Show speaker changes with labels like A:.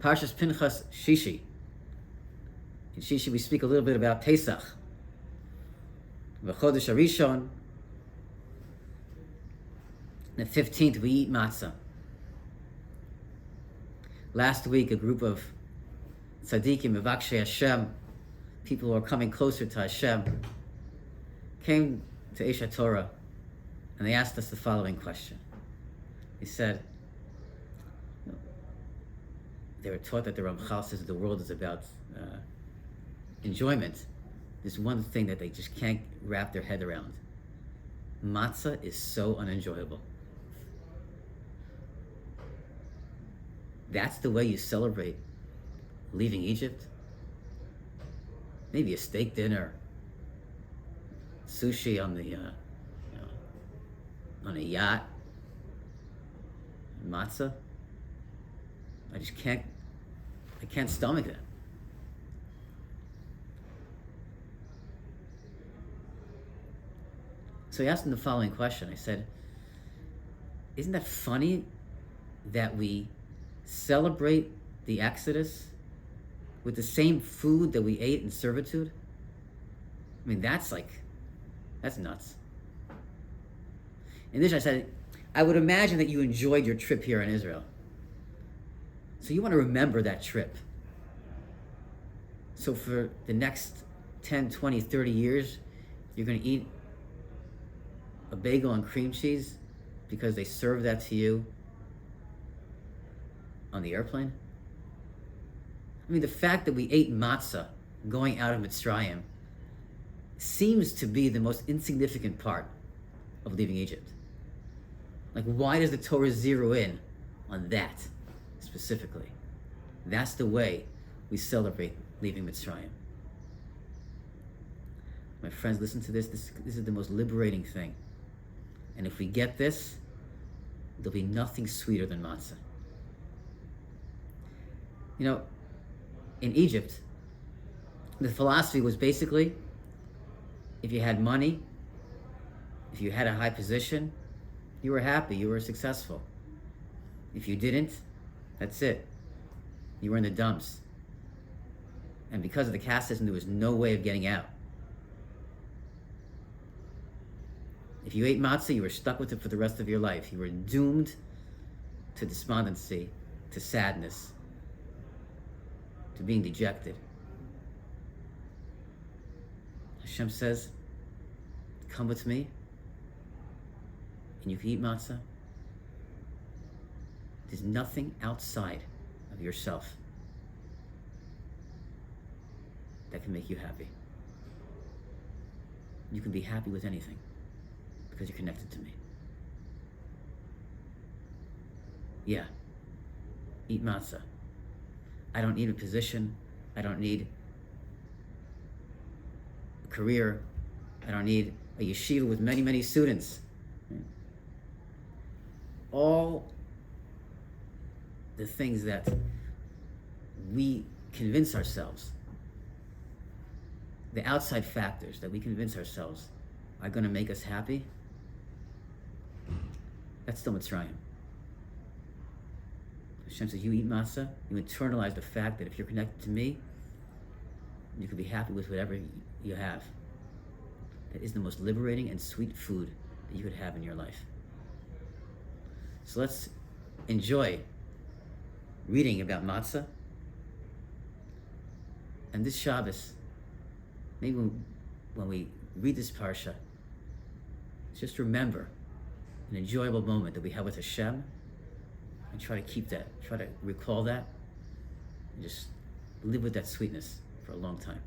A: Parashat Pinchas, Shishi. In Shishi we speak a little bit about Pesach. V'chodesh Harishon, the 15th we eat matzah. Last week a group of tzaddikim, Mevakshe Hashem, people who are coming closer to Hashem, came to Aish HaTorah and they asked us the following question. They said, they were taught that the Ramchal says the world is about enjoyment. There's one thing that they just can't wrap their head around. Matzah is so unenjoyable. That's the way you celebrate leaving Egypt? Maybe a steak dinner, sushi on the on a yacht, matzah. I can't stomach that. So I asked him the following question. I said, isn't that funny that we celebrate the Exodus with the same food that we ate in servitude? I mean, that's nuts. In addition, I said, I would imagine that you enjoyed your trip here in Israel. So you want to remember that trip. So for the next 10, 20, 30 years, you're going to eat a bagel and cream cheese because they serve that to you on the airplane? I mean, the fact that we ate matzah going out of Mitzrayim seems to be the most insignificant part of leaving Egypt. Like, why does the Torah zero in on that specifically? That's the way we celebrate leaving Mitzrayim. My friends, listen to this. This is the most liberating thing. And if we get this, there'll be nothing sweeter than matzah. You know, in Egypt, the philosophy was basically, if you had money, if you had a high position, you were happy, you were successful. If you didn't, that's it. You were in the dumps. And because of the caste system, there was no way of getting out. If you ate matzah, you were stuck with it for the rest of your life. You were doomed to despondency, to sadness, to being dejected. Hashem says, come with me, and you can eat matzah. There's nothing outside of yourself that can make you happy. You can be happy with anything because you're connected to me. Yeah, eat matzah. I don't need a position. I don't need a career. I don't need a yeshiva with many, many students. All the things that we convince ourselves, the outside factors that we convince ourselves are going to make us happy, that's still Mitzrayim. Hashem says, you eat matzah, you internalize the fact that if you're connected to me, you can be happy with whatever you have. That is the most liberating and sweet food that you could have in your life. So let's enjoy reading about matzah. And this Shabbos, maybe when we read this parsha, just remember an enjoyable moment that we have with Hashem, and try to keep that, try to recall that, and just live with that sweetness for a long time.